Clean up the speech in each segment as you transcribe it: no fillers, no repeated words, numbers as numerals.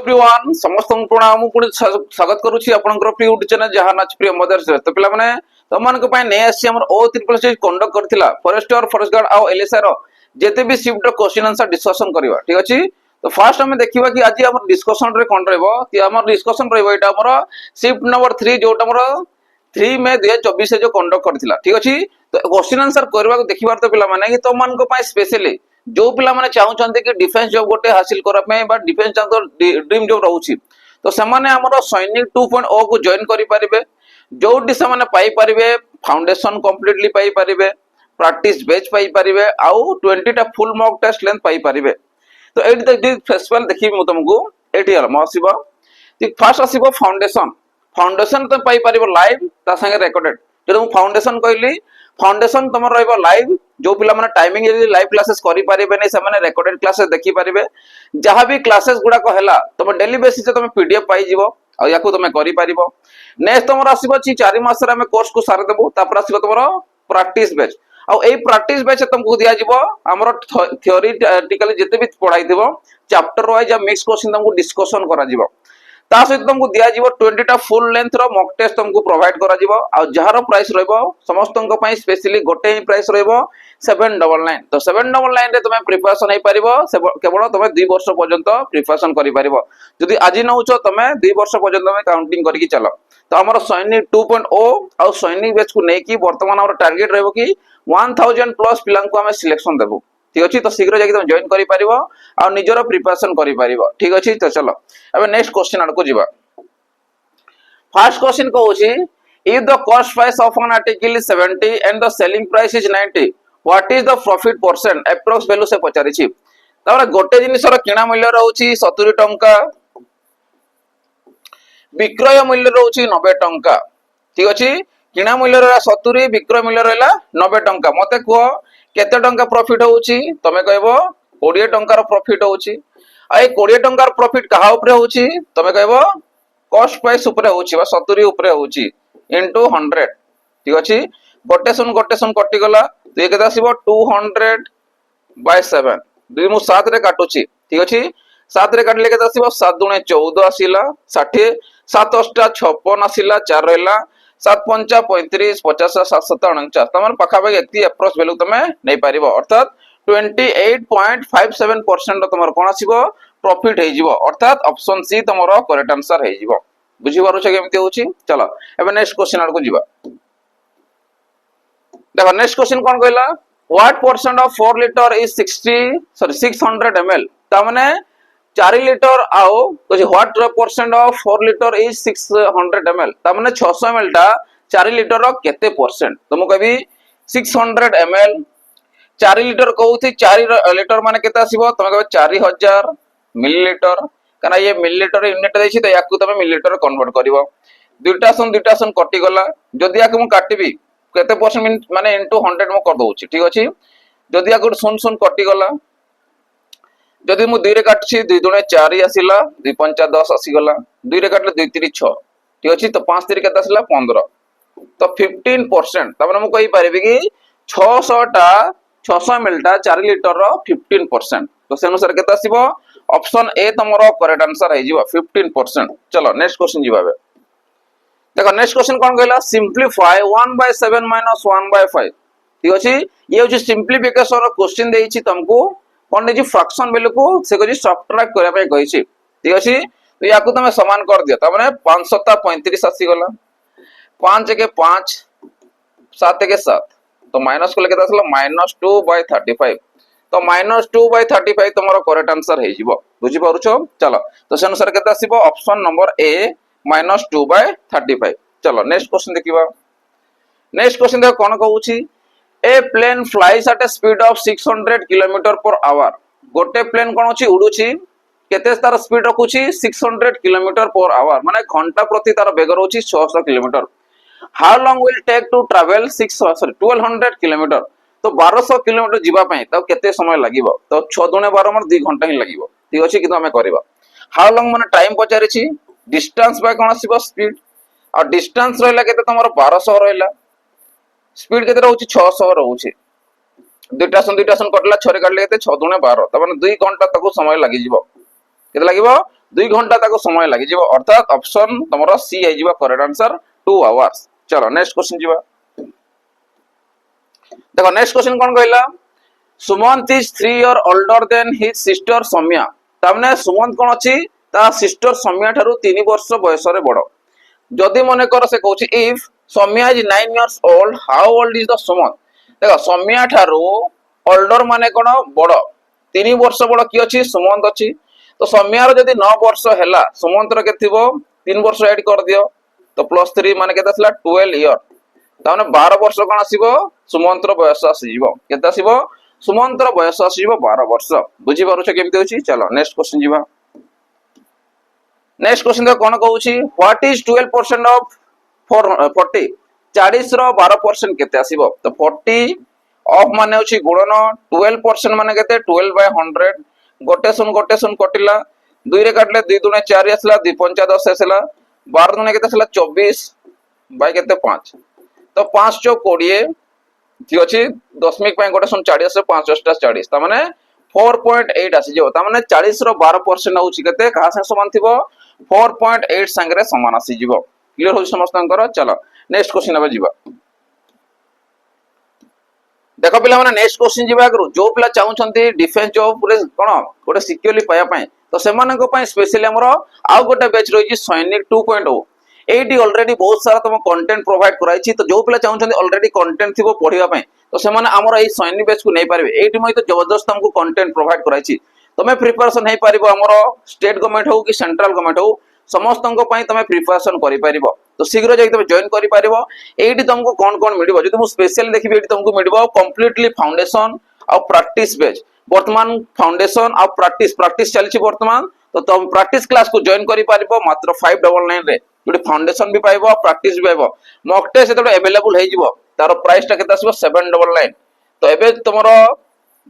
Everyone समस्त प्रणाम पुणी स्वागत करुछि आपनकर प्रिय यूट्यूब चैनल जहां नाच प्रिय मदर से तो पिला माने तमन को पय नै आसी हमर ओ ट्रिपल स्टेज कंडक्ट करथिला फॉरेस्टर फॉरेस्ट गार्ड आ एलएसआर जेते भी शिफ्ट रो क्वेश्चन आंसर डिस्कशन करबा ठीक अछि। तो फर्स्ट हम देखिबा कि आज हमर डिस्कशन रे कोन रहबो कि हमर डिस्कशन रहबो एटा हमर शिफ्ट नंबर 3 जोटा हमर 3 मई 2024 से जो कंडक्ट करथिला ठीक अछि। तो क्वेश्चन आंसर करबा को देखिबार तो पिला माने कि तमन को पय स्पेशली जो पिला माने चाहउछन्ते कि डिफेंस जॉब गोटे हासिल करा पे बा डिफेंस ड्रीम जॉब रहउछि तो सेमाने हमरो सैनिक 2.0 को जॉइन करि परिबे जोटी सेमाने पाई परिबे फाउंडेशन कंप्लीटली पाई परिबे प्रैक्टिस बैच पाई परिबे आउ 20 टा फुल मॉक टेस्ट लेंथ पाई परिबे। तो एटी तक फेस्टिवल देखि मु तुमको एटी हल मसिबा फर्स्ट आसीबो फाउंडेशन फाउंडेशन तो पाई परिबो लाइव ता संगे रिकॉर्डेड जदि फाउंडेशन कहली फाउंडेशन तुमर रहबो लाइव जो पिला माने टाइमिंग यदि लाइव क्लासेस करि परिबे नै से माने रिकॉर्डेड क्लासेस देखि परिबे जहां भी क्लासेस गुडा को हला तुम डेली बेसिस से तुम पीडीएफ पाई जिवो आ याकू तुम करि परिबो। नेक्स्ट तुमर आसीबो 4 मास रे हम कोर्स को सार देबो तापर आसीबो तुमर प्रैक्टिस बैच आ ए प्रैक्टिस बैच तुमको दिया जिवो हमर थ्योरेटिकली जते भी पढ़ाई दिबो चैप्टर वाइज या मिक्स क्वेश्चन तुमको डिस्कशन करा जिवो ता सहित तुमको दिया जिवो 20 टा फुल लेंथ रो मॉक टेस्ट तुमको प्रोवाइड करा जिवो आ जहार प्राइस रहबो समस्तन पई स्पेशली गोटे ही प्राइस रहबो 799 तो 799 रे तुम प्रिपरेशन हे परिबो केवल तुम 2 वर्ष पर्यंत प्रिपरेशन करि परिबो जदि आजि नउचो तुम 2 वर्ष पर्यंत में काउंटिंग करके चलो। तो हमर सैनिक 2.0 आ सैनिक बैच को नेकी वर्तमान हमर टारगेट रहबो कि 1000 प्लस पिलां को हम सिलेक्शन देबो ठीक अछि। तो शीघ्र जाके तुम जॉइन करि परिबो आ निजरो प्रिपरेशन करि परिबो ठीक अछि। तो चलो अब नेक्स्ट क्वेश्चन आड़ को जिबा। फर्स्ट क्वेश्चन कहउछि if the cost price of an article is 70 and the selling price is 90 what is the profit percent approx value से पचारिछि तापर गोटे जिनिसर किणा मूल्य रहउछि 70 टंका विक्रय मूल्य रहउछि 90 टंका ठीक अछि। किणा मूल्य रहला 70 विक्रय मूल्य रहला 90 टंका मते को केते टंका प्रॉफिट होउछि तमे कहबो 20 टंकार प्रॉफिट होउछि आ ए 20 टंकार प्रॉफिट कहा ऊपर होउछि तमे कहबो कॉस्ट प्राइस ऊपर होउछि बा 70 ऊपर होउछि इनटू 100 ठीक अछि। गोटे सुन कटि गला तो केते आसीबो 200 बाय 7 दुई मु 7 रे काटुछि ठीक अछि 7 रे काटले केते आसीबो 7 दुणे 14 आसीला 60 7 8 56 आसीला 4 रहला 7 5 35 50 7 7 49 तमर पखा भाग एती अप्रोच वैल्यू तमे नै पारिबो अर्थात 28.57% तमर कोन आसीबो प्रॉफिट हे जिवो अर्थात ऑप्शन सी तमरो करेक्ट आंसर हे जिवो बुझी पारो छ केमति होछि। चलो एबे नेक्स्ट क्वेश्चन आड़ को जिबा। देखो नेक्स्ट क्वेश्चन कोन कहला what percent of 4 litre is 600 ml ता माने 4 लीटर आओ तो what percent of 4 litre is 600 ml ता माने 600 ml टा 4 लीटर रो केते परसेंट तो मु कहबी 600 ml 4 लीटर कहउथि 4 लीटर माने केते आसीबो तमे कहबो 4000 मिलीलीटर कना ये मिलीलीटर यूनिट दैछि तो याकू तमे मिलीलीटर कन्वर्ट करबो दुईटा सुन कटि गला जदि याकू मु काटिबी केते परसेंट माने इनटू 100 मु कर दोछि ठीक अछि। जदि याकू सुन कटि गला जदि मु 2 रे काटछि 2 दुणे 4 आसीला 2 5 10 आसी गला 2 रे काटले 2 3 6 ठीक अछि। तो 5 3 केते आसीला 15 तो 15% त माने मु कहि परिबी कि 600 टा 600 ml टा 4 लीटर रो 15% तो से अनुसार केते आसीबो ऑप्शन ए तमरो करेक्ट आंसर हे जिवो 15%। चलो नेक्स्ट क्वेश्चन जिबा बे देखो नेक्स्ट क्वेश्चन कोन कहला सिंपलीफाई 1/7 - 1/5 ठीक अछि। ये जो सिंपलीफिकेशन रो क्वेश्चन देइछि तुमको कोन देछि फ्रैक्शन वैल्यू को से कहि सब्ट्रैक्ट करै पे कहिछि ठीक अछि। तो याकू तमे समान कर दियो त माने 535 आसी गला 5 के 5 7 के 7 तो माइनस को लेके आसला -2/35 तो -2/35 तमरो करेक्ट आंसर हे जिवो बुझि पारुछो। चलो तो से अनुसार केते आसीबो ऑप्शन नंबर ए -2/35। चलो नेक्स्ट क्वेश्चन देखिबा। नेक्स्ट क्वेश्चन देखो कोन कहउछि a plane flies at a speed of 600 km/h गोटे प्लेन कोन अछि उडुछि केते तार स्पीड रखुछि 600 km/h माने घंटा प्रति तार वेग रहउछि 600 km how long will take to travel 1200 km तो 1200 km जीवा पई त केते समय लागिवो तो 6 दुणे 12 मर 2 घंटा ही लागिवो ठीक अछि कि हमें करबा। हाउ लॉन्ग माने टाइम पचारिछि डिस्टेंस बाय कोन आसीबो स्पीड और डिस्टेंस रहला केते तमरो 1200 रहला स्पीड केते रहउछि 600 रहउछि दुईटा सुन कटला छरे काटले केते 6 दुणे 12 त माने 2 घंटा तको समय लागि जिवो केते लागिबो 2 घंटा ताको समय लागि जिवो अर्थात ऑप्शन तमरो सी आइ जिवो करेक्ट आंसर 2 आवर्स। चलो नेक्स्ट क्वेश्चन जिवो। देखो नेक्स्ट क्वेश्चन कोन कहला Sumant is 3 year older than his sister Saumya तामने सुमंत कोन अछि ता सिस्टर सौम्या ठारू 3 वर्ष बयस रे बड़ जदि मने कर से कहूची if Saumya is 9 years old how old is the Sumant देखो सौम्या ठारू ओल्डर माने कोन बड़ 3 वर्ष बड़ की अछि सुमंत अछि तो सौम्या रो जदि 9 वर्ष हैला सुमंत रो के थिबो 3 वर्ष ऐड कर दियो तो +3 माने केता छला 12 ईयर ताने 12 वर्ष कोन आसीबो सुमंत रो बयस आसीबो केता आसीबो सुमंत रो बयस आसीबो 12 वर्ष बुझी पारुछ केमिति होची। चलो नेक्स्ट क्वेश्चन जीवा। नेक्स्ट क्वेश्चन देखो कोन कहूची व्हाट इज 12% ऑफ 40 40 रो 12% केते आसीबो तो 40 ऑफ माने होची गुणन 12% माने केते 12/100 गोटे सुन कटिला 2 रे काटले 2 दुने 4 आसला 2 पंचा 10 आसला 12 दुने केते आसला 24 बाय केते 5 तो 5 चौक 20 ठीक अछि दशमिक पय गोटे सुन 40 से 5 टा 40 ता माने 4.8 आसी जो ता माने 40 रो 12% होची केते कहा से समान थिबो 4.8 संगे समान आसी जीवो क्लियर हो समस्तंकर। चलो नेक्स्ट क्वेश्चन अब जीवा। देखो पिला माने नेक्स्ट क्वेश्चन जीवा करू जो पिला चाहउछंती डिफेंस जॉब पूरे कोन गोटे सिक्योरली पाया पय तो सेमानक पय स्पेशली हमरो आउ गोटे बैच रही सैनिक 2.0 एटी ऑलरेडी बहुत सारा तुम कंटेंट प्रोवाइड कराई तो जो पिला चाहउछंती ऑलरेडी कंटेंट थिबो पढिबा पय तो सेमाने हमरो एई सैनिक बैच को नै पारबे एटी मय तो जबरदस्त हमको कंटेंट प्रोवाइड कराई तमे प्रिपरेशन हे पारिबो हमरो स्टेट गवर्नमेंट हो कि सेंट्रल गवर्नमेंट हो समस्तंको पय तमे प्रिपरेशन करि पारिबो तो शीघ्र जाई तमे जॉइन करि पारिबो एटी तुमको कोन मिलिबो जदि मु स्पेशल देखिबे एटी तुमको मिलिबो कंप्लीटली फाउंडेशन और प्रैक्टिस बैच वर्तमान फाउंडेशन और प्रैक्टिस चलछि वर्तमान तो तुम प्रैक्टिस क्लास को जॉइन करि पारिबो मात्र 599 रे जोटी फाउंडेशन भी पाइबो प्रैक्टिस भी पाइबो मॉक टेस्ट एतडे अवेलेबल हे जिवो तार प्राइस ता केता आसीबो 799 तो एबे तुमरो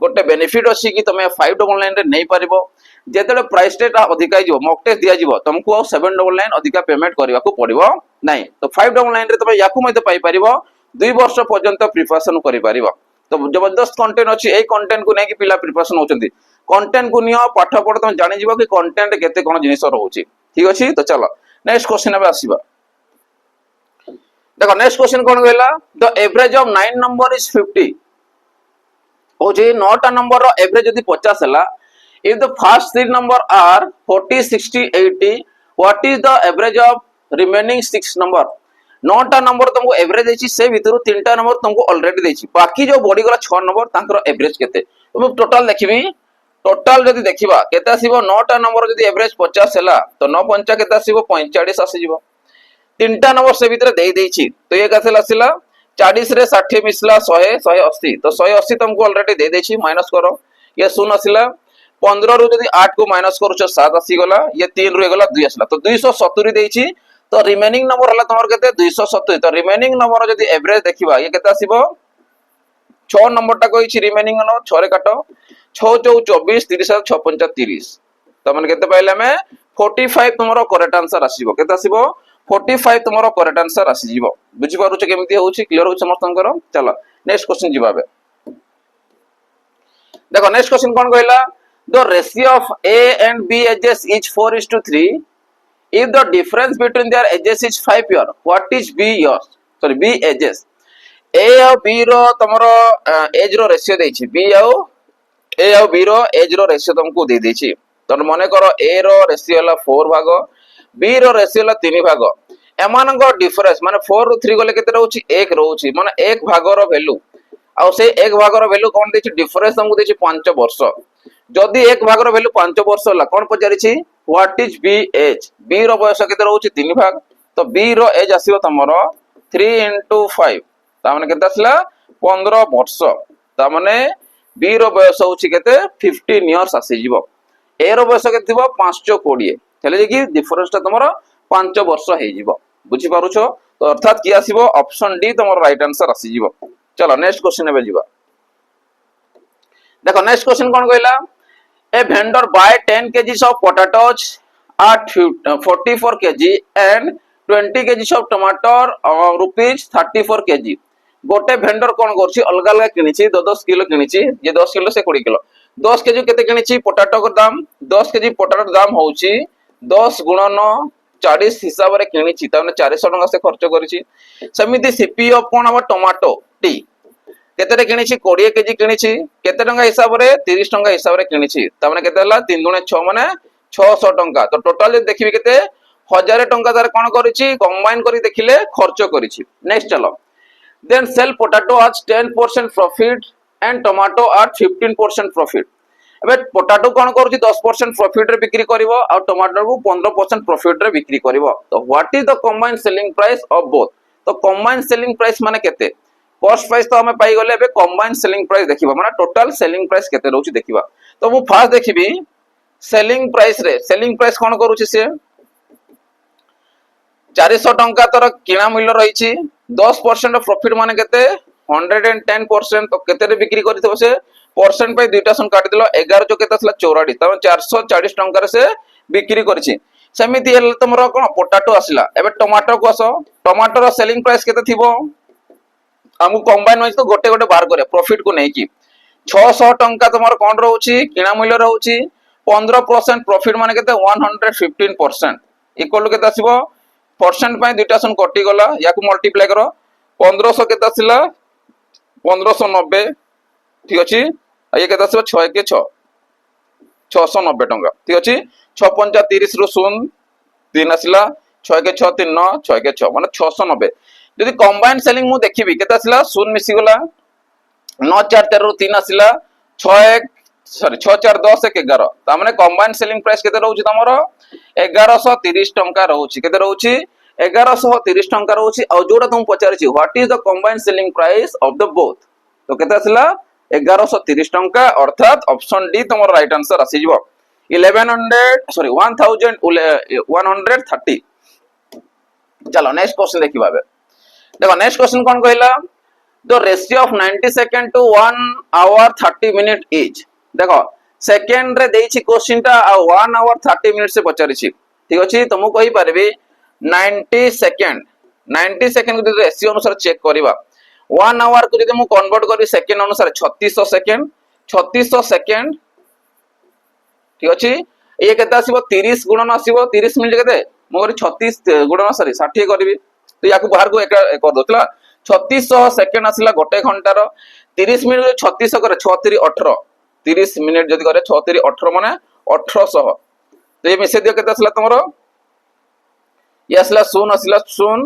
गोटे बेनिफिट अछि कि तमे 599 रे नै पारिबो जेतडे प्राइस टेटा अधिका जिवो मॉक टेस्ट दिया जिवो तुमको 799 अधिका पेमेंट करबा को पड़िबो नै तो 599 रे तमे याकू मध्ये पाइ पारिबो 2 वर्ष पर्यंत प्रिपरेशन करि पारिबो तो जबरदस्त कंटेंट अछि ए कंटेंट को नै कि पिला प्रिपरेशन होचंती कंटेंट को नियो पाठ पढ तमे जानि जिवो कि कंटेंट केते कोन जिनिस रहउची ठीक अछि। तो चलो नेक्स्ट क्वेश्चन अब आसीबा। देखो नेक्स्ट क्वेश्चन कोन कहला the average of 9 number is 50 ओ जे 9 टा नंबर रो एवरेज यदि 50 हला if the first 3 number are 40 60 80 what is the average of remaining 6 number 9 टा नंबर तुमको एवरेज देछि से भितरु 3 टा नंबर तुमको ऑलरेडी देछि बाकी जो बॉडी गला 6 नंबर तांकर एवरेज केते तुम टोटल देखिबी टोटल जदि देखिबा केते आसीबो 9 टा नंबर जदि एवरेज 50 हला तो 9 पंचा केते आसीबो 45 आसी जिवो 3 टा नंबर से भितर देई देछि तो ये केते आसीला 40 रे 60 मिसला 100 180 तो 180 तुमको ऑलरेडी दे देछि माइनस करो ये 0 आसीला 15 रु जदि 8 को माइनस करूछ 7 आसी गला ये 3 रु गला 2 आसीला तो 270 देछि तो रिमेनिंग नंबर हला तमर केते 270 तो रिमेनिंग नंबर जदि एवरेज देखिबा ये केते आसीबो 6 नंबर टा कहिछि रिमेनिंग नंबर 6 रे काटो 6 24 30 6 5 30 त माने केते पाइले हमें 45 तुमरो करेक्ट आंसर आसीबो केते आसीबो 45 तुमरो करेक्ट आंसर आसी जिवो बुझि पारुछ केमिति होउछि क्लियर होउछ समस्तंकर। चलो नेक्स्ट क्वेश्चन जिबाबे। देखो नेक्स्ट क्वेश्चन कोन कहला the ratio of A and B ages is 4:3 if the difference between their ages is 5 year what is B years sorry B ages A और B रो तमरो as row ratio देछि B और A और B रो as row ratio तुमको दे देछि तो मने करो A row ratio हला 4 भाग B रो रेशियो हला 3 भाग एमानक डिफरेंस माने 4 रो 3 गले केते रहउछि 1 रहउछि माने 1 भाग रो वैल्यू आ से 1 भाग रो वैल्यू कोन देछि डिफरेंस हमकु देछि 5 वर्ष जदि 1 भाग रो वैल्यू 5 वर्ष हला कोन पचारिछि what is B age B रो बयस केते रहउछि 3 भाग तो B रो एज आसीबो तमरो 3 * 5 ता माने केते आसला 15 वर्ष ता माने B रो बयस होछि केते 15 इयर्स आसी जिवो A रो बयस केते थिबो 520 हेले कि डिफरेंस ता तमरो 5 वर्ष हे जिवो बुझि पारुछो तो अर्थात की आसीबो ऑप्शन डी तमरो राइट आंसर आसी जिवो। चलो नेक्स्ट क्वेश्चन एबे जिवो। देखो नेक्स्ट क्वेश्चन कोन कहला a vendor buy 10 kgs of potatoes at 44 kg and 20 kgs of tomato rupees 34 kg गोटे वेंडर कोन करछि अलग अलग किनिछि 10 किलो किनिछि जे 10 किलो से 20 किलो 10 केजी केते किनिछि पोटाटो दाम 10 केजी पोटाटो दाम होउछि 10 गुणन 40 हिसाब रे किनिछि ताने 400 टका से खर्च करिछि सेमिति सीपी ऑफ कोन अब टमाटो टी केते किनिछि 20 केजी किनिछि केते टका हिसाब रे 30 टका हिसाब रे किनिछि ताने केते हला 3 दुणे 6 माने 600 टका तो टोटल देखिबे केते 1000 टका तार कोन करिछि कंबाइन करी देखिले खर्च करिछि नेक्स्ट चलो then sell potato at 10% profit and tomato at 15% profit एबे पोटाटो कोन करूची 10% प्रॉफिट रे बिक्री करिवो आ टमाटर को 15% प्रॉफिट रे बिक्री करिवो तो what is the combined selling price of both तो कंबाइंड सेलिंग प्राइस माने केते कॉस्ट प्राइस तो हमें पाई गले एबे कंबाइंड सेलिंग प्राइस देखिबा माने टोटल सेलिंग प्राइस केते रहउची देखिबा तो मु फास्ट देखिबी सेलिंग प्राइस कोन करूची से 400 टंका तर किना मूल्य रहिछि 10% प्रॉफिट माने केते 110% तो केते रे बिक्री करिथबो से परसेंट पे दुईटा सन काटि दिलो 11 जो केते असला 84 तमे 440 टंका रे से बिक्री करिछि सेमिति हेल तमरो कोन पोटाटो असला एबे टमाटर को असो टमाटर रो सेलिंग प्राइस केते थिबो हमु कंबाइन होई तो गोटे गोटे बाहर करे प्रॉफिट को नै की 600 टंका तमरो कोन रहउछि किना मूल्य रहउछि 15% प्रॉफिट माने केते 115% इक्वल टू केते आसीबो परसेंट पे दुईटा सन कटि गला याकू मल्टीप्लाई करो 1500 केते आसिला 1590 ठीक अछि ये केते आसीबो 6 के 6 690 टंका ठीक अछि 6 5 30 रु 0 3 आसिला 6 के 6 3 9 6 के 6 माने 690 यदि कंबाइंड सेलिंग मु देखिबी केते आसिला 0 मिसी गला 9 4 13 रु 3 आसिला 6 1 सॉरी 6 4 10 1 11 ता माने कंबाइंड सेलिंग प्राइस केते रहउची तमरो 1130 टंका रहउची केते रहउची 1130 टंका रहउची आ जोडा तुम पचारिछि what is the combined selling price of the both तो केते आसिला 1130 टंका अर्थात ऑप्शन डी तमरो राइट आंसर आसी जिवो 1100 सॉरी 1130 चलो नेक्स्ट क्वेश्चन देखिबा बे देखो नेक्स्ट क्वेश्चन कोन कहला the ratio of 90 second to 1 hour 30 minute is देखो सेकंड रे देइछि क्वेश्चन ता 1 आवर 30 मिनिट से पचारिछि ठीक अछि त मु कहि परबी 90 सेकंड को रेशियो अनुसार चेक करबा 1 आवर को जदि मु कन्वर्ट करी सेकंड अनुसार 3600 सेकंड ठीक अछि ये केते आसीबो 30 गुणन आसीबो 30 मिनिट केते मु 36 गुणन सॉरी 60 करबी तो याकू बाहर को एक कर दोतला 3600 सेकंड आसिला गोटे घंटा रो 30 मिनिट 3600 करे 6 3 18 30 मिनिट जदि करे 6 3 18 माने 1800 तो ये मिसे दियो केते आसिला तमरो ये आसिला 0 आसिला 0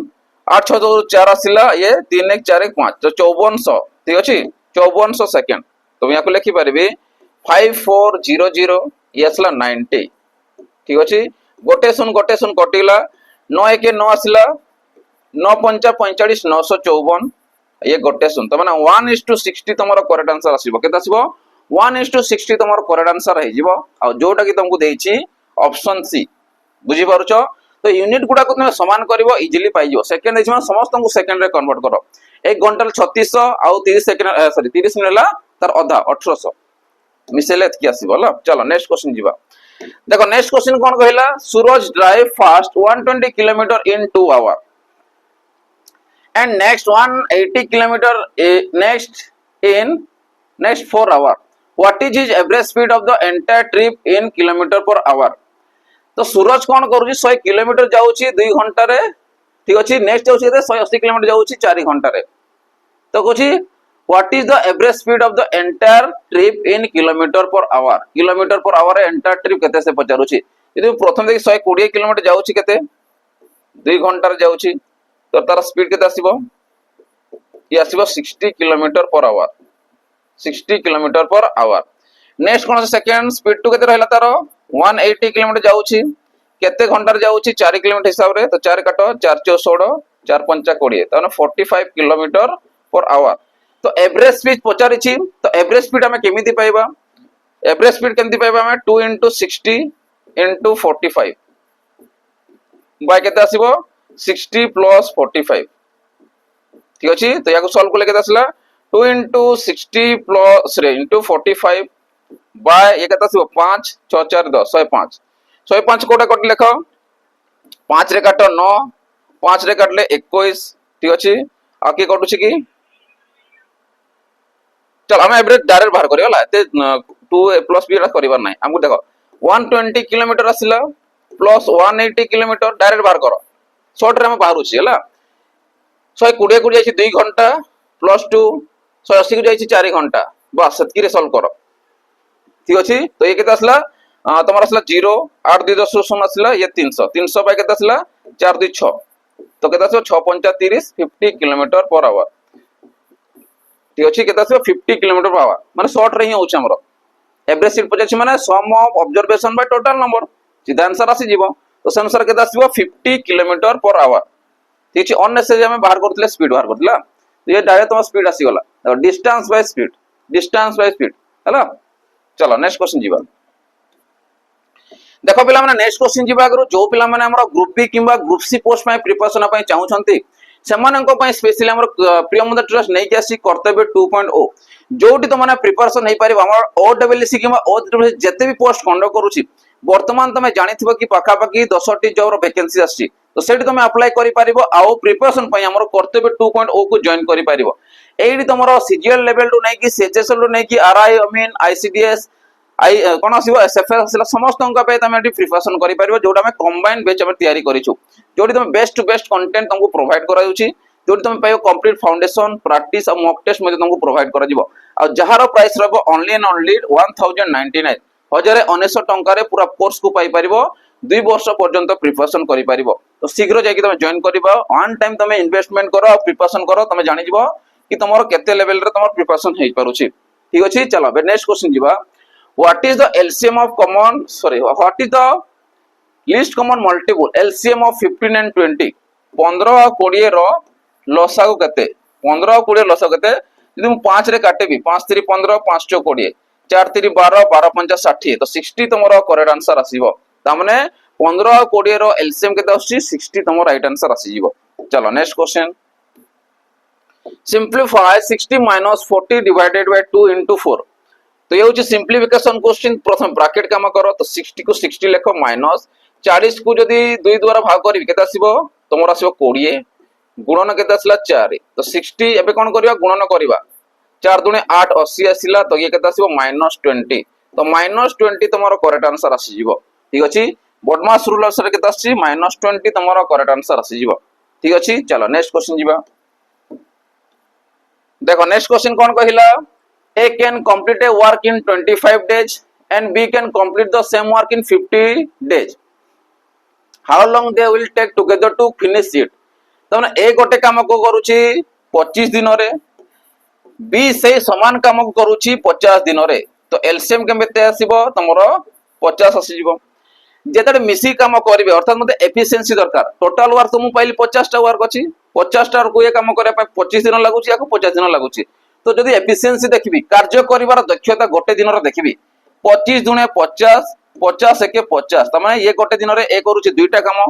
8 6 4 आसिला ये 3 1 4 1 5 तो 5400 ठीक अछि 5400 सेकंड तो याकू लिखि परबी 5400 ये आसिला 90 ठीक अछि गोटे सुन कटिला 9 1 9 आसिला 9 5 45 954 ये गोटे सुन तो माने 1:60 तमरो करेक्ट आंसर आसीबो केते आसीबो 1:60 तमरो करेक्ट आंसर हे जिवो आ जोटा कि तुमको देइछि ऑप्शन सी बुझी पारुछो तो यूनिट गुडा को तुम समान करिवो इजीली पाइ जिवो सेकंड देइछि समस्त को सेकंड रे कन्वर्ट करो 1 घंटा 3600 आ 30 सेकंड सॉरी 30 मिनिट ला तार आधा 1800 मिसेले की आसीबो ल चलो नेक्स्ट क्वेश्चन जिबा देखो नेक्स्ट क्वेश्चन कोन कहला Suraj drive fast 120 kilometre in 2 hour and next 180 kilometer next 4 hour what is his average speed of the entire trip in kilometer per hour तो सूरज कोन करूची 100 किलोमीटर जाउची 2 घंटा रे ठीक अछि नेक्स्ट जाउची 180 किलोमीटर जाउची 4 घंटा रे तो कहूची what is the average speed of the entire trip in kilometer per hour entire trip केते से पचारुची यदि प्रथम देखि 120 किलोमीटर जाउची केते 2 घंटा रे जाउची तो तार स्पीड केते आसीबो ये आसीबो 60 kilometre per hour 60 kilometre per hour next कोन सेकंड स्पीड टू केते रहला तारो 180 किलोमीटर जाउची केते घंटा रे जाउची 4 किलोमीटर हिसाब रे तो 4 काटो 4 4 16 4 5 20 तो 45 किलोमीटर पर आवर तो एवरेज स्पीड पचारी छी तो एवरेज स्पीड हमें केमिति पाइबा एवरेज स्पीड केमिति पाइबा हमें 2 * 60 * 45 बाय केते आसीबो 60 + 45 ठीक अछि तो याको सॉल्व करले केते आसला 2 * 60 + 45 बाय ये केते आसीबो 5 6 4 10 105 कोटा कट लेखो 5 रे काटो 9 5 रे काटले 21 ठीक अछि आ की कटु छी की चल हम एवरेज डायरेक्ट बाहर करियो ला एते 2 प्लस बी करिवार नाही हमको देखो 120 किलोमीटर आसिला प्लस 180 किलोमीटर डायरेक्ट बाहर करो शॉर्ट रे हम बाहर होची हला 120 को जाई 2 घंटा प्लस 2 180 को जाई 4 घंटा बस सेतकी रे सॉल्व करो ठीक अछि तो ये केते आसला तमरा आसला 0 8 2 10 0 आसला ये 300 300 बाय केते आसला 4 2 6 तो केते आसो 6 5 30 50 किलोमीटर पर आवर ठीक अछि केते आसो 50 किलोमीटर पर आवर माने शॉर्ट रे ही होछ हमरो एवरेज स्पीड पचासी माने sum of observation by total number सीधा आंसर आसी जीवो तो से अनुसार केते आसीबो 50 किलोमीटर पर आवर ठीक अछि अननेसेसरी हम बाहर करथले स्पीड बाहर करथला तो ये डायरेक्ट तम स्पीड आसी गला डिस्टेंस बाय स्पीड हला चलो नेक्स्ट क्वेश्चन जीवा देखो पिला माने नेक्स्ट क्वेश्चन जीवा करू जो पिला माने हमर ग्रुप बी किबा ग्रुप सी पोस्ट पय प्रिपरेशन पय चाहू छंती सेमाननको पय स्पेशली हमर प्रियमोद ट्रस्ट नै कि आसी कर्तव्य 2.0 जोटी तो माने प्रिपरेशन हे पारिबो हमर ओडब्ल्यूसी किबा ओडब्ल्यूसी जते भी पोस्ट कंडक्ट करूची वर्तमान तमे जानिथिबो कि पाखा पाखी 10 टी जॉब वैकेंसी आसी तो सेठी तमे अप्लाई करि पारिबो आउ प्रिपरेशन पय हमर कर्तव्य 2.0 को जॉइन करि पारिबो एडी तमरो सीजीएल लेवल टू नै कि सीएचएसएल टू नै कि आरआई अमीन आईसीडीएस आई कोन आसीबो एसएफएल सेला समस्त अंक पे तमे एडी प्रिपरेशन करि पारिबो जोटा हम कंबाइन बैच हम तयारी करिछु जोटी तमे बेस्ट टू बेस्ट कंटेंट तुमको प्रोवाइड कराउची जोटी तमे पाइयो कंप्लीट फाउंडेशन प्रैक्टिस और मॉक टेस्ट मध्ये तुमको प्रोवाइड करा जिवो आ जहार प्राइस रहबो ओनली एंड ओनली 1099 1900 टंका रे पूरा कोर्स को पाई परिबो 2 वर्ष पर्यंत प्रिपरेशन करि परिबो तो शीघ्र जाई कि तमे जॉइन करिबो वन टाइम तमे इन्वेस्टमेंट करो प्रिपरेशन करो तमे जानि जिवो कि तमरो केते लेवल रे तमर प्रिपरेशन हेइ पारुची ठीक अछि चलो बे नेक्स्ट क्वेश्चन जिबा what is the LCM of common what is the least common multiple LCM of 15 and 20 15 और 20 रो लसागु केते 15 और 20 लसागु केते यदि हम 5 रे काटेबी 5 3 15 5 4 20 4 3 12 12 5 60 तो 60 तमरो करेक्ट आंसर आसीबो ता माने 15 और 20 रो LCM केते आसी 60 तमरो राइट आंसर आसी जीवो चलो next question simplify 60 minus 40 divided by 2 into 4 तो ये होची सिंप्लीफिकेशन क्वेश्चन प्रथम ब्रैकेट काम करो तो 60 को 60 लिखो माइनस 40 को जदी 2 द्वारा भाग करी केते आसीबो तमरा आसीबो 20 गुणन केते आसला 4 तो 60 एबे कोन करबा गुणन करबा 4 दुने 8 80 आसीला तो ये केते आसीबो -20 तो -20 तमरो करेक्ट आंसर आसी जीवो ठीक अछि बॉडमास रूल अनुसार केते आसी -20 तमरो करेक्ट आंसर आसी जीवो ठीक अछि चलो नेक्स्ट क्वेश्चन जीवा देखो नेक्स्ट क्वेश्चन कोन कहिला A can complete a work in 25 days and B can complete the same work in 50 days. How long they will take together to finish it? तमने A गोटे काम को करूची 25 दिन रे B से समान काम को करूची 50 दिन रे तो एलसीएम केमते आसीबो तमरो 50 आसी जीवो जेतडे मिसी काम करिवे अर्थात मते एफिशिएंसी दरकार टोटल वर्क तो मु पाइली 50 टा वर्क अछि 50 टा को ये काम करे 25 दिन लागुची या 50 दिन लागुची तो जदि एफिशिएंसी देखबी कार्य करिवार दक्षता गोटे दिन रे देखबी 25 दुने 50 50 एके 50 त माने ये गोटे दिन रे ए करूची दुईटा काम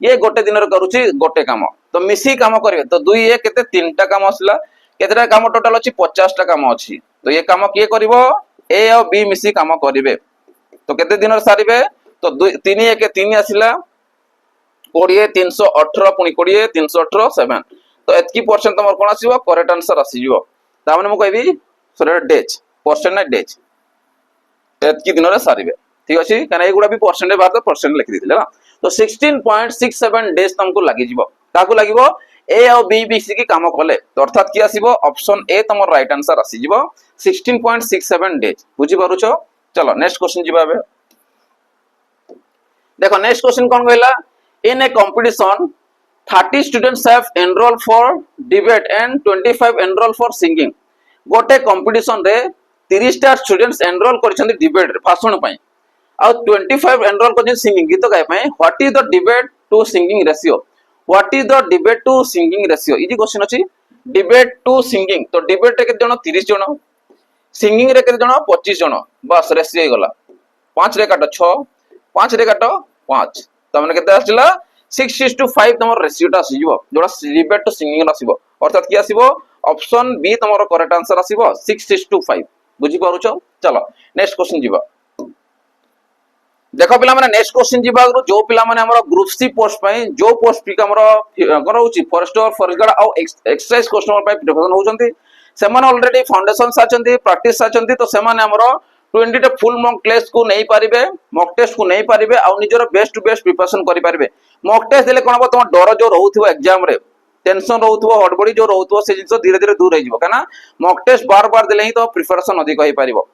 ये गोटे दिन रे करूची गोटे काम तो मिसी काम करिवे तो 2 ए केते तीनटा काम आसला केतेटा काम टोटल अछि 50 टा काम अछि तो ये काम किए करिवो ए और बी मिसी काम करिवे तो केते दिन रे सारिबे तो 3 एके 3 आसिला 20 318 पुनी 20 318 7 तो एतकी परसेंट तमर कोन आसीबो करेक्ट आंसर आसीबो तामने मु कहबी सरे डेज परसेंट ना डेज एतकी दिन रे सारिबे ठीक अछि कना एगुडा भी परसेंट बात परसेंट लिखि दिले ना तो 16.67 डेज तुमको लागि जीवो काकू लागिवो ए और बी बी सी की काम कले तो अर्थात की आसीबो ऑप्शन ए तमर राइट आंसर आसी जीवो 16.67 डेज बुझी पारुछो चलो नेक्स्ट क्वेश्चन जीवा बे देखो नेक्स्ट क्वेश्चन कोन कहला इन ए competition 30 students have enrolled for debate and 25 enrolled for singing गोटे कंपटीशन रे 30 टा स्टूडेंट्स एनरोल करछन्ती डिबेट रे भाषण पई आ 25 एनरोल करछन सिंगिंग गीत गाय पई what is the debate to singing ratio what is the debate to singing ratio easy question अछि डिबेट टू सिंगिंग तो डिबेट रे केते जण 30 जण सिंगिंग रे केते जण 25 जण बस रेशियो गला 5 रे काटो 6 5 रे काटो 5 तमने केते आछला 6:5 तमर रेशियोटा आसीबो जोडा डिबेट टू सिंगिंग आसीबो अर्थात की आसीबो ऑप्शन बी तमरो करेक्ट आंसर आसीबो 6:5 बुझी पारुछो चलो नेक्स्ट क्वेश्चन जीवा देखो पिला माने नेक्स्ट क्वेश्चन जीवा जो पिला माने हमरो ग्रुप सी पोस्ट पई जो पोस्ट पी हमरो करउची फॉरेस्टर फॉरेस्ट गार्ड और एक्सरसाइज क्वेश्चन पई प्रिपरेशन होउचंती सेमान ऑलरेडी फाउंडेशन साचंती प्रैक्टिस साचंती तो सेमान हमरो 20 टा फुल मॉक टेस्ट को नहीं पारिबे, मॉक टेस्ट को नहीं पारिबे आ निजर बेस्ट टू बेस्ट प्रिपरेशन करि पारिबे। मॉक टेस्ट देले कोन हो तुम डर जो रहउथिबो एग्जाम रे, टेंशन रहउथिबो, हड़बड़ी जो रहउथिबो से जिंस धीरे धीरे दूर हो काना मॉक टेस्ट बार बार देले ही तो प्रिपरेशन अधिक हो पारिबो।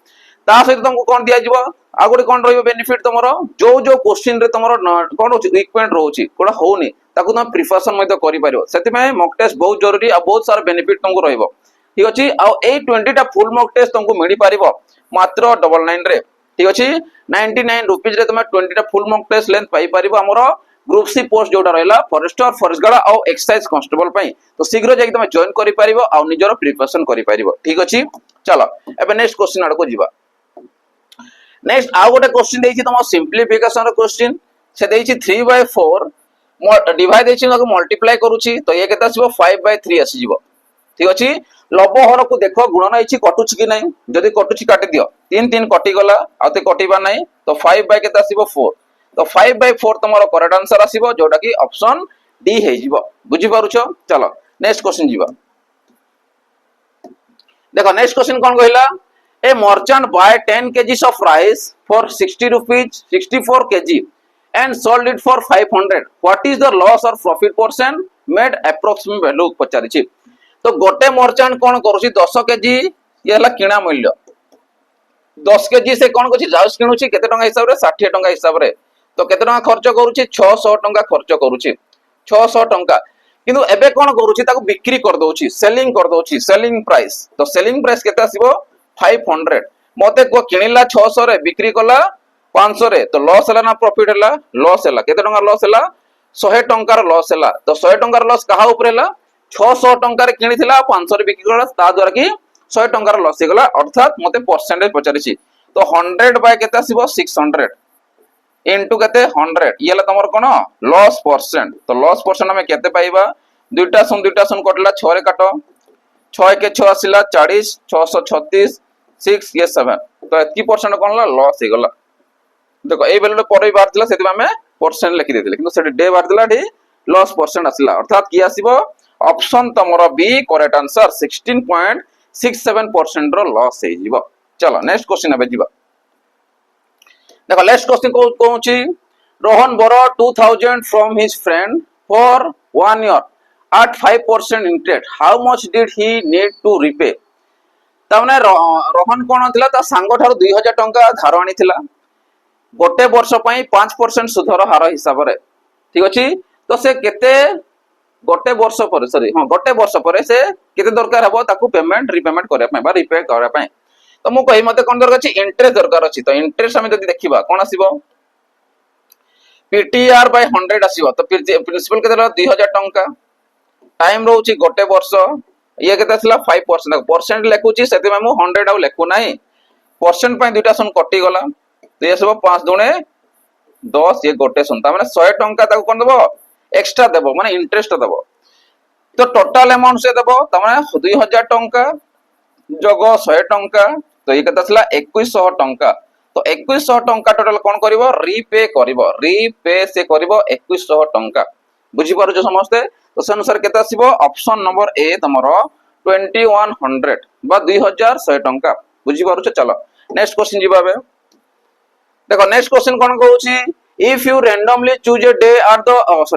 ता सहित तुमको कोन दिया जिवो आ गोटे कोन रहइबो बेनिफिट तमरो जो जो क्वेश्चन रे तमरो कोन होची वीक पॉइंट रहउची कोडा होउनी ताकू तुम प्रिपरेशन मध्ये करि पारिबो। सेति में मॉक टेस्ट बहुत जरूरी आ बहुत सारा बेनिफिट तुमको रहइबो। ठीक अछि आ ए 20 टा फुल मॉक टेस्ट तुमको मिली पारिबो मात्र 99 रे। ठीक अछि 99 रुपीस रे तुम 20 टा फुल मॉक टेस्ट लेंथ पाई पारिबो हमरो ग्रुप सी पोस्ट जोटा रहला फॉरेस्टर फॉरेस्ट गार्ड और एक्सरसाइज कांस्टेबल पई। तो शीघ्र जाई तुम जॉइन करि पारिबो आ निजरो प्रिपरेशन करि पारिबो। ठीक अछि चलो एबे नेक्स्ट क्वेश्चन आड़ को जीवा। नेक्स्ट आ गोटे क्वेश्चन देछि तुम सिंपलीफिकेशन रो क्वेश्चन से देछि 3/4 डिवाइड देछि न मल्टीप्लाई करूछि तो ये केता आसीबो 5/3 आसी जीवो। ठीक अछि लबहर को देखो गुणन आइछि कटुछि कि नै, जदि कटुछि काटि दियो 3 3 कटि गला आते कटिबा नै तो 5 बाय केता आसीबो 4 तो 5/4 तमरो करेक्ट आंसर आसीबो जोटा कि ऑप्शन डी हे जीवो। बुझि पारुछो चलो नेक्स्ट क्वेश्चन जीवा। देखो नेक्स्ट क्वेश्चन कोन कहला a merchant buy 10 kgs of rice for 60 rupees 64 kg and sold it for 500, what is the loss or profit percent made approximate value पचारिछि। तो गोटे मर्चेंट कोन करूछि 10 केजी ये हला किणा मूल्य 10 केजी से कोन कछि राइस किनुछि केते टंका हिसाब रे 60 टंका हिसाब रे तो केते टंका खर्च करूछि 600 टंका खर्च करूछि 600 टंका किंतु एबे कोन करूछि ताको बिक्री कर दोछि सेलिंग कर दोछि सेलिंग प्राइस तो सेलिंग प्राइस केते आसीबो 500 मते को किनिला 600 रे बिक्री कला 500 रे तो लॉस हला ना प्रॉफिट हला लॉस हला केते टंका लॉस हला 100 टंकार लॉस हला तो 100 टंकार लॉस कहा ऊपर हला 600 टंकार किनिथिला 500 रे बिक्री कला ता द्वारा कि 100 टंकार लॉस हेगला अर्थात मते परसेंटेज पचारिछि तो 100 बाय केते आसीबो 600 इनटू केते 100 ये हला तमर कोन लॉस परसेंट तो लॉस परसेंट हमें केते पाइबा दुईटा सुन कटला 6 रे काटो 6 के 6 आसिला 40 636 6 ये 7 तो एतकी परसेंट कोन ला लॉस हे गला। देखो ए वैल्यू परे बार दिला सेति हमें परसेंट लिखि देथिले किंतु सेति डे बार दिला डी लॉस परसेंट आसिला अर्थात की आसीबो ऑप्शन तमरो बी करेक्ट आंसर 16.67% रो लॉस हे जीवो। चलो नेक्स्ट क्वेश्चन आबे जीवा। देखो नेक्स्ट क्वेश्चन को कहूची रोहन बोरो 2000 from his friend for 1 year at 5% interest how much did he need to repay। तामने रोहन कोन थिला ता सांग ठारो 2000 टंका धार आनी थिला गोटे वर्ष पई 5% सुधर हार हिसाब रे। ठीक अछि तो से केते गोटे वर्ष पर सॉरी हां गोटे वर्ष पर से केते दरकार हबो ताकू पेमेंट रीपेमेंट करे पय बा रीपे करे पय तो मु कहि मते कोन दरकार अछि इंटरेस्ट दरकार अछि तो इंटरेस्ट हम जदी देखिबा कोन आसीबो PTR बाय 100 आसीबो तो प्रिंसिपल केते 2000 टंका टाइम रोची गोटे वर्ष ये केते असला 5% परसेंट लेखुची सेति में मु 100 आउ लेखु नाही परसेंट पय दुटा सुन कटि गला तो ये सब 5 दुने 10 ये गोटे सुन ता माने 100 टंका ताको कोन देबो एक्स्ट्रा देबो माने इंटरेस्ट देबो तो टोटल अमाउंट से देबो ता माने 2000 टंका जगो 100 टंका तो ये केते असला 2100 टंका तो 2100 टंका टोटल कोन करिवो रीपे से करिवो 2100 टंका। बुझी पारो जो समझते तो से अनुसार केते आसीबो ऑप्शन नंबर ए तमरो 2100 बा 2100 टंका। बुझी पारो चलो नेक्स्ट क्वेश्चन जीवा बे। देखो नेक्स्ट क्वेश्चन कोन कहूची if you randomly choose a day at the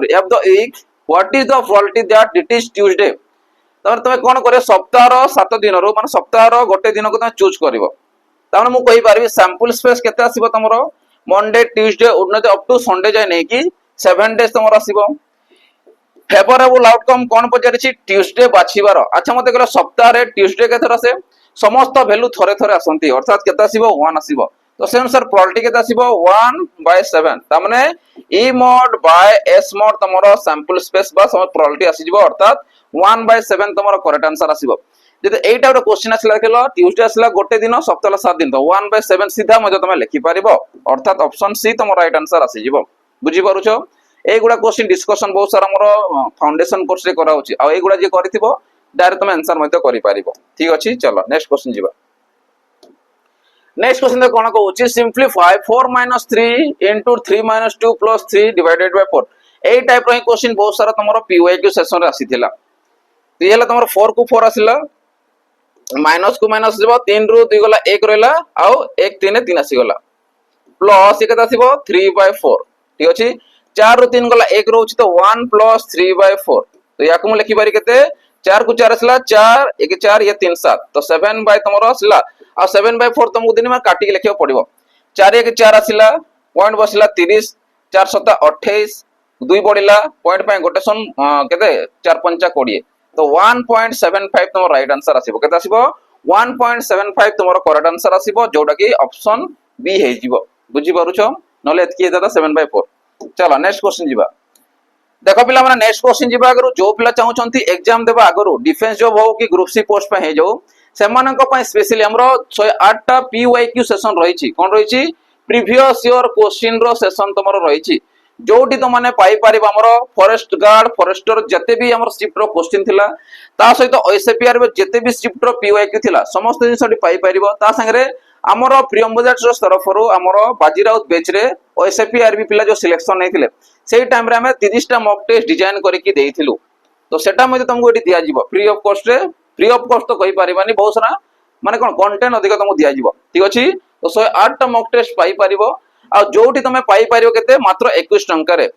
at the week what is the probability that it is Tuesday. तमर तमे कोन करे सप्ताह रो 7 दिन रो माने सप्ताह रो गोटे दिन को तमे चूज करिवो ताने मु कहि पारबी सैंपल स्पेस केते आसीबो तमरो Monday Tuesday Wednesday up to Sunday जाय नै कि 7 डेज तमरो आसीबो फेवरेबल आउटकम कोन पचारिछि ट्यूसडे बाछिबार। अच्छा मते कहला सप्ताह रे ट्यूसडे के थरा से समस्त वैल्यू थरे थरे आसंती अर्थात केते आसीबो 1 आसीबो तो से अनुसार प्रोबेबिलिटी केते आसीबो 1/7 ता माने E mod by S mod तमरो सैंपल स्पेस बा सब प्रोबेबिलिटी आसी जिवो अर्थात 1/7 तमरो करेक्ट आंसर आसीबो। जदि एटा रो क्वेश्चन आसला केलो ट्यूसडे आसला गोटे दिन सप्ताह 7 दिन तो 1/7 सीधा मजे तमे लिखि पारिबो अर्थात ऑप्शन सी तमरो राइट आंसर आसी जिवो। बुझी पारुछो एगुडा क्वेश्चन डिस्कशन बहुत सारा मोर फाउंडेशन कोर्स रे करा होची आ एगुडा जे करथिबो डायरेक्ट तमे आंसर मते करि पारिबो। ठीक अछि चलो नेक्स्ट क्वेश्चन जीवा। नेक्स्ट क्वेश्चन कोन कहूची सिंपलीफाई 4 - 3 into 3 - 2 + 3 divided by 4 ए टाइप रो क्वेश्चन बहुत सारा तमरो पीओक्यू सेशन रे आसीथिला तो येला तमरो 4 को 4 आसिला माइनस को माइनस जब 3 रु 2 गला 1 रहला आउ 1 3 3 आसी गला प्लस ये केता आसीबो 3/4 ठीक अछि 4 रु 3 गला 1 रहउछि तो 1 प्लस 3/4 तो याकू मु लिखि पारि केते 4 को 4 असला 4 1 4 ये 3 7 तो 7 बाय तमरो असला आ 7/4 तुमको दिन में काटी के लिखियो पड़िबो 4 1 4 असला पॉइंट बसला 30 4 7 28 2 बढ़िला पॉइंट पे गोटे सन केते 4 5 20 तो 1.75 तुम राइट आंसर आसीबो केते आसीबो 1.75 तुमरो करेक्ट आंसर आसीबो जोटा कि ऑप्शन बी हे जिवो बुझी पारुछो नले एतकी दादा 7/4 चलो नेक्स्ट क्वेश्चन जीवा देखो पिला माने नेक्स्ट क्वेश्चन जीवा अगर जो पिला चाहउछंती एग्जाम देबा अगर डिफेंस जॉब हो कि ग्रुप सी पोस्ट पे हे जाऊ सेमानक पय स्पेशली हमरो 108 टा पीवाईक्यू सेशन रहिछि कोन रहिछि प्रीवियस ईयर क्वेश्चन रो सेशन तमरो रहिछि जोटी तो माने पाई पारिबा हमरो फॉरेस्ट गार्ड फॉरेस्टर जते भी हमर शिफ्ट रो क्वेश्चन थिला ता सहित ओएसपीआर में जते भी शिफ्ट रो पीवाईक्यू थिला समस्त जिनसटी पाई पारिबो ता संगरे हमरो प्रियम बजाज रो तरफ रो हमरो बाजीराउत बैच रे ओएसपीआर भी पिला जो सिलेक्शन नैथिले सेही टाइम रे हमें 30 टा मॉक टेस्ट डिजाइन करके देइथिलु तो सेटा मध्ये तुमको एटी दिया जिवो फ्री ऑफ कॉस्ट रे फ्री ऑफ कॉस्ट तो कहि पारिबानी बहुत सारा माने कोन कंटेंट अधिक तुमको दिया जिवो ठीक अछि तो 108 टा मॉक टेस्ट पाई पारिबो आ जोटी तमे पाई पारिबो केते मात्र 21 टंका रे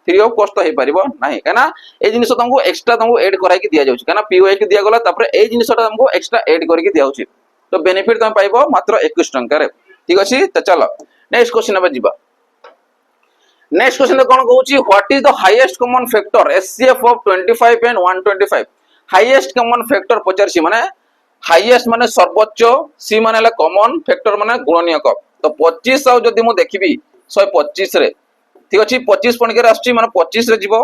फ्री ऑफ कॉस्ट तो हे पारिबो नाही काना ए जिनिस तुमको एक्स्ट्रा तुमको ऐड कराई के दिया जाउछि काना पीओए के दिया गला तापर ए जिनिसटा तुमको एक्स्ट्रा ऐड करके दिया जाउछि तो बेनिफिट तुम पाइबो मात्र 21 टंका रे ठीक अछि तो चलो नेक्स्ट क्वेश्चन अब जिबा नेक्स्ट क्वेश्चन कोन कहउछि what is the highest common factor HCF of 25 and 125 highest common factor पचारछि माने हाईएस्ट माने सर्वोच्च सी माने कॉमन फैक्टर माने गुणनीयक तो 25 आउ जदि मु देखिबी 125 रे ठीक अछि 25 पण के आछी माने 25 रे जीवो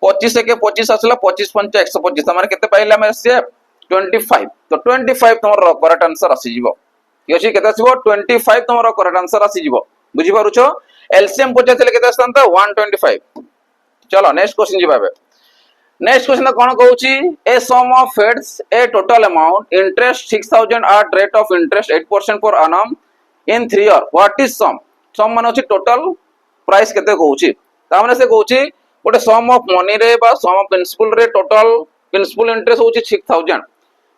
25 के 25 आसला 25 पंच 125 माने केते पाइला हम एचसीएफ 25 तो 25 तमरो करेक्ट आंसर आसी जीवो ठीक अछि केते आसीबो 25 तमरो करेक्ट आंसर आसी जीवो बुझी पारुछो एलसीएम पचाथिले केते आस्तांता 125 चलो नेक्स्ट क्वेश्चन जीवाबे नेक्स्ट क्वेश्चन कोन कहउछि ए सम ऑफ फेड्स a total amount interest 6000 at rate of interest 8% per annum इन 3 ईयर व्हाट इज सम माने अछि टोटल प्राइस केते कहउछि ता माने से कहउछि गोटे सम ऑफ मनी रे बा सम ऑफ प्रिंसिपल रे टोटल प्रिंसिपल इंटरेस्ट होछि 6000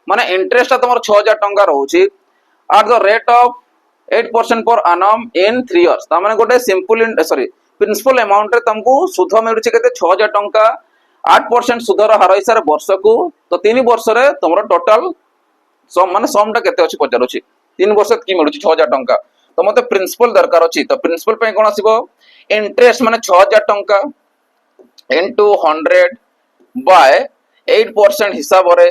माने इंटरेस्ट तमर 6000 टंका रहउछि at the rate of 8% per annum इन 3 इयर्स ता माने गोटे सिंपल सॉरी प्रिंसिपल अमाउंट रे तुमको सुध मिलुछि केते 6000 टंका 8% सुधर हार हिसाब वर्ष को तो 3 वर्ष रे तुमरो टोटल सम माने सम टा केते अछि पचारुछि 3 वर्ष की मिलुछि 6000 टंका तो मते प्रिंसिपल दरकार अछि तो प्रिंसिपल पे कोन आसीबो इंटरेस्ट माने 6000 टंका इनटू 100 बाय 8% हिसाब रे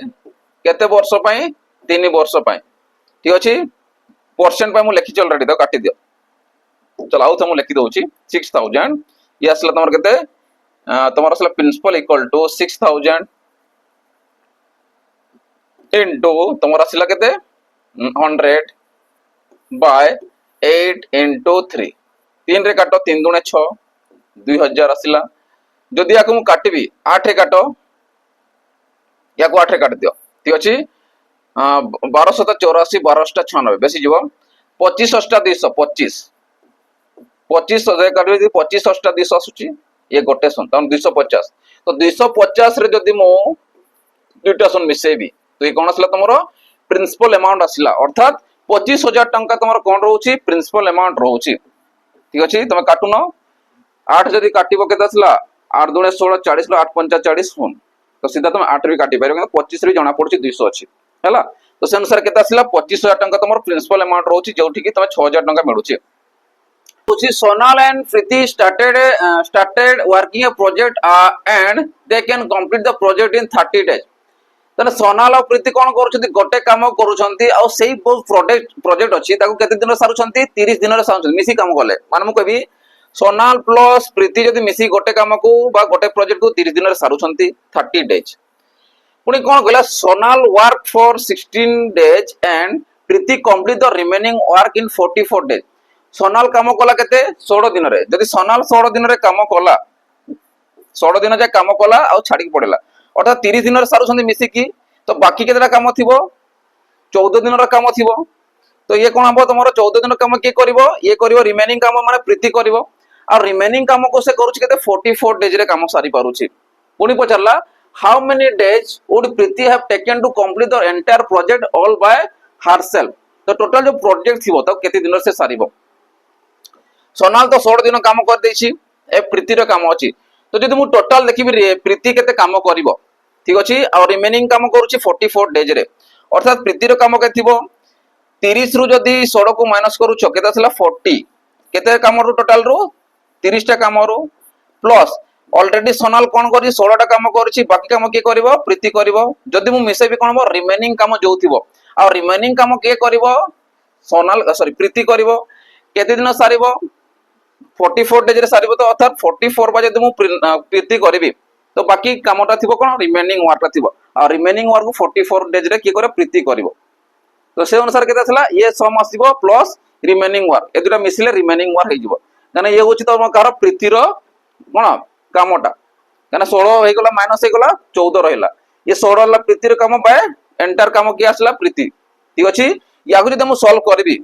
केते वर्ष पई 3 वर्ष पई ठीक अछि परसेंट पे मु लिखि चल रेडी तो काटी दियो चल आउ त मु लिखि दउछि 6000 ये असला तमर केते तमर असला प्रिंसिपल इक्वल टू 6000 इनटू तमर असला केते 100 बाय 8 इनटू 3 3 रे काटो 3 दुणे 6 2000 असला जदि याको मु काटिबी 8 रे काटो याको 8 रे काट दियो ठीक अछि 1284 1296 बेसी जीव 25 अष्टा 225 25 काटबे 25 अष्टा 200 आसुची ये गोटे सन तन 250 तो 250 रे जदि मो दुटा सन मिसेबी तो ये कोन असला तमरो प्रिंसिपल अमाउंट असला अर्थात 25000 टंका तमरो कोन रहउची प्रिंसिपल अमाउंट रहउची ठीक अछि तमे काटुनो 8 जदि काटिबो केते असला 8 दुणे 16 40 8 5 40 होन तो सीधा तमे 8 भी काटी पारो 25 रे जणा पड़ुची 200 अछि हैला तो से अनुसार केते असला 25000 टंका तमरो प्रिंसिपल अमाउंट रहउची जोठी कि तमे 6000 टंका मिलुची Uchi Sonal and Priti started working a project and they can complete the project in 30 days. तने सोनाल और प्रीति कोन करूछंती गोटे काम करूछंती आ सेही प्रोजेक्ट अछि ताको केते दिन सारुछंती 30 दिन रे सारुछंती मिसी काम करले माने मु कहबी सोनाल प्लस प्रीति जदी मिसी गोटे काम को बा गोटे प्रोजेक्ट को 30 दिन रे सारुछंती 30 डेज पुनी कोन कहला Sonal work for 16 days and Preeti complete the remaining work in 44 days Sonal काम कला केते 16 दिन रे जदी सोनाल 16 दिन रे काम कला 16 दिन जे काम कला आ छाडी पड़ेला अर्थात 30 दिन रे सारुछंती मिसी की तो बाकी केतरा काम थिबो 14 दिन रे काम थिबो तो ये कोन हबो तमरो 14 दिन काम के करबो ये करबो रिमेनिंग काम माने प्रीति करबो आ रिमेनिंग काम को से करूछि केते 44 डेज रे काम सारी पारुछि पुनी पचरला how many days would Preeti have taken to complete the entire project all by herself? तो टोटल जो प्रोजेक्ट थी तो केते दिन से सारिबो सोनाल तो 16 दिन काम कर देछि ए प्रीति रो काम अछि तो जदि मु टोटल देखिबि रे प्रीति केते काम करिवो ठीक अछि और रिमेनिंग काम करूछि 44 डेज रे अर्थात प्रीति रो काम के थिबो 30 रु जदि 16 को माइनस करूछ केते असला 40 केते काम रु टोटल रु 30 टा काम रु प्लस ऑलरेडी सोनाल कोन करी 16 टा काम करूछि बाकी काम के करबो प्रीति करबो जदि मु मिसेबि कोन रिमेनिंग काम जो थिबो और रिमेनिंग काम के करबो सोनाल सॉरी प्रीति करबो केते दिन सारिबो 44 डेज रे सारिबो तो अर्थात 44 बजे जदि मु प्रीति करबी तो बाकी कामटा थिबो कोन रिमेनिंग वर्क ता थिबो और रिमेनिंग वर्क 44 डेज रे की करे प्रीति करबो तो से अनुसार केते थला ये सम आसीबो प्लस रिमेनिंग वर्क ए दुटा मिसले रिमेनिंग वर्क हे जिवो माने ये होची तो कार प्रीति रो कोन कामटा माने 16 हे गला माइनस हे गला 14 रहला ये 16 ला प्रीति रो काम बाय एंटर काम की आसला प्रीति ठीक अछि या गुरी त मु सॉल्व करबी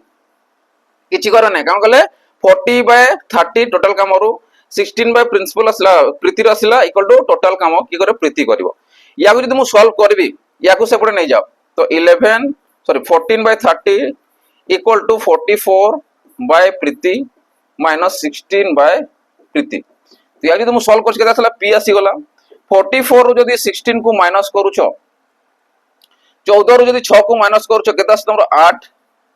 किछि कर नै काम कले 40 by 30 टोटल काम रु 16 by प्रिंसिपल असला प्रीति रसला इक्वल टू टोटल काम की करे प्रीति करबो या गुरी त मु सॉल्व करबी या को सेपटे नै जाओ तो 14 by 30 इक्वल टू 44 by प्रीति माइनस 16 by प्रीति तो या तो मु सॉल्व कर केदा सला p आसी गला 44 रु जदी 16 को माइनस करूछो 14 रु जदी 6 को माइनस करूछो केदा तमरो 8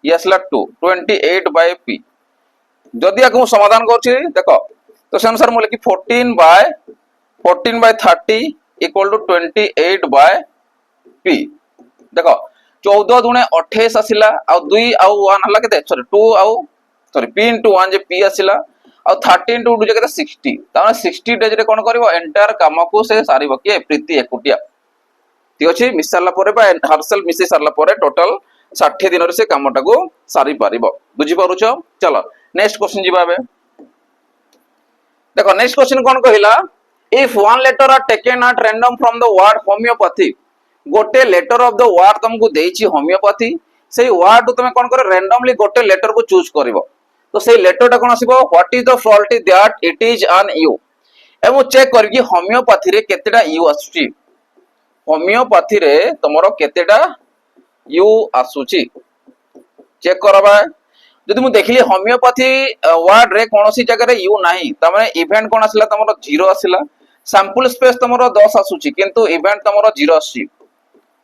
ये असला 2 28 by p जदी आकु समाधान करछि देखो तो से अनुसार मु लिखि 14 by 30 equal to 28 by p देखो 14 दुने 28 आसिला आ 2 आ 1 हला केते सॉरी 2 आ सॉरी p into 1 जे p आसिला आ 30 into 2 जे केते 60 ताने 60 डेज रे कोन करबो एंटायर काम को से सारिबो के प्रीति एकुटिया ठीक अछि मिस सारला परे बा हरसेल मिस सारला परे टोटल 60 दिन रे से कामटा को सारि पारिबो बुझि पारुछो चलो नेक्स्ट क्वेश्चन जिबाबे देखो नेक्स्ट क्वेश्चन कोन कहिला if one letter are taken at random from the word homoeopathy गोटे लेटर ऑफ द वर्ड तुमको देइछि होमियोपैथी सेही वर्ड तुमे कोन करे रैंडमली गोटे लेटर को चूज करबो तो सेही लेटरटा कोन आसीबो what is the faulty that it is an you एमो चेक करगी होमियोपैथी रे केतेटा यू आसुची होमियोपैथी रे तमरो केतेटा यू आसुची चेक करबा जदि मु देखली होमियोपैथी वर्ड रे कोनोसी जगह रे यू नाही त माने इवेंट कोन आसला तमरो 0 आसला सैंपल स्पेस तमरो 10 आसुची किंतु इवेंट तमरो 0 आसी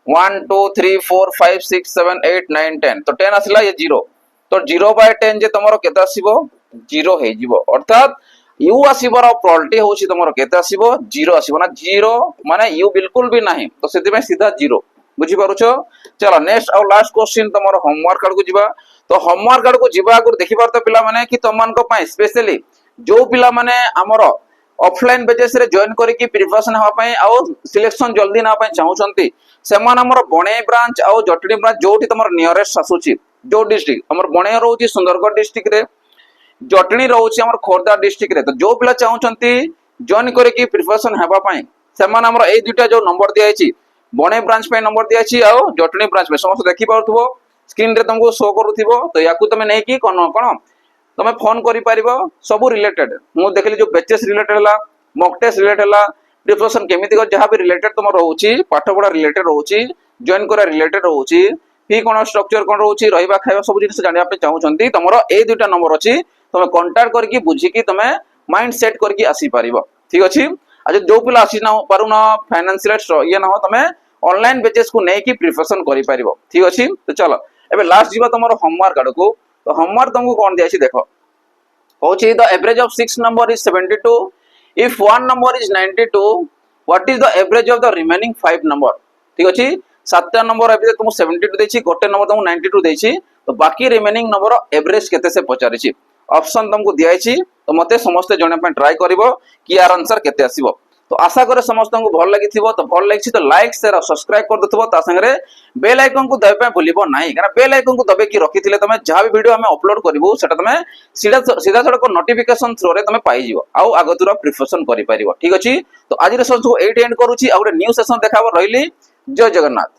1 2 3 4 5 6 7 8 9 10 तो 10 आसला ये 0 तो 0 by 10 जे तमरो केते आसीबो 0 हे जिवो अर्थात यू आसीबर प्रोबेबिलिटी होची तमरो केते आसीबो 0 आसीबो ना 0 माने यू बिल्कुल भी नाही तो सेति में सीधा 0 बुझी पारुछो चलो नेक्स्ट और लास्ट क्वेश्चन तमरो होमवर्क कार्ड को जिबा तो होमवर्क कार्ड को जिबा आगु देखि पारतो पिला माने कि तमन को पई स्पेशली जो पिला माने हमरो ऑफलाइन बेसिस रे जॉइन करी कि प्रिपरेशन हवा पई आ सिलेक्शन जल्दी ना पई चाहउछंती सेमान हमरो बणे ब्रांच आ जटडी ब्रांच जोठी तमरो नियरेस्ट आसुची जो डिस्ट्रिक्ट हमर बणे रहउची सुंदरगढ़ डिस्ट्रिक्ट रे जटनी रहउची हमर खोरदा डिस्ट्रिक्ट रे तो जो पिला चाहउछंती जॉइन करी कि प्रिपरेशन हवा पई सेमान हमरो ए दुटा जो नंबर दियाइची बणे ब्रांच पे नंबर दियाइची आ जटनी ब्रांच पे समस्त देखि पाउथबो स्क्रीन रे तुमको शो करूथिबो तो याकू तमे नै कि कोन कोन तमे फोन करि पारिबो सब रिलेटेड मु देखली जो बेचेस रिलेटेड हला मॉक टेस्ट रिलेटेड हला प्रिपरेशन केमिति को जहां भी रिलेटेड तुम रहउची पाठ पढा रिलेटेड रहउची जॉइन करा रिलेटेड रहउची फी कोन स्ट्रक्चर कोन रहउची रहिबा खाइबा सब जिनिस जानिया पे चाहउछंती तमरो ए दुटा नंबर अछि तमे कांटेक्ट करके बुझी कि तमे माइंड सेट करके आसी पारिबो ठीक अछि आज जो पिला आसी ना पारु ना फाइनेंशियल ये ना हो तमे ऑनलाइन बेचेस को नै कि प्रिपरेशन करि पारिबो ठीक अछि तो चलो एबे लास्ट जीवा तमरो होमवर्क कार्ड को तो होमवर्क तुमको कोन दियाछि देखो होछि the average of 6 number is 72 if one number is 92 what is the average of the remaining 5 number ठीक अछि सातटा नंबर अभी तुम 72 देछि गोटे नंबर तुम 92 देछि तो बाकी रिमेनिंग नंबर एवरेज केते से पचारिछि ऑप्शन तुमको दियाछि तो मते समस्त जणे पे ट्राई करबो कि यार आंसर केते आसीबो तो आशा करे समस्त को भल लागिथिबो तो भल लागिछि तो लाइक शेयर और सब्सक्राइब कर दथबो ता संगे बेल आइकन को दबे भूलिबो नाही कारण बेल आइकन को दबे कि रखिथिले तमे जहां भी वीडियो हम अपलोड करबो सेटा तमे सीधा सड़क नोटिफिकेशन थ्रू रे तमे पाई जिवो आ आगतुरा प्रिपरेशन करि परिबो ठीक अछि तो आज रे सब एट एंड करूछि आ न्यू सेशन देखाबो रहिली जय जगन्नाथ।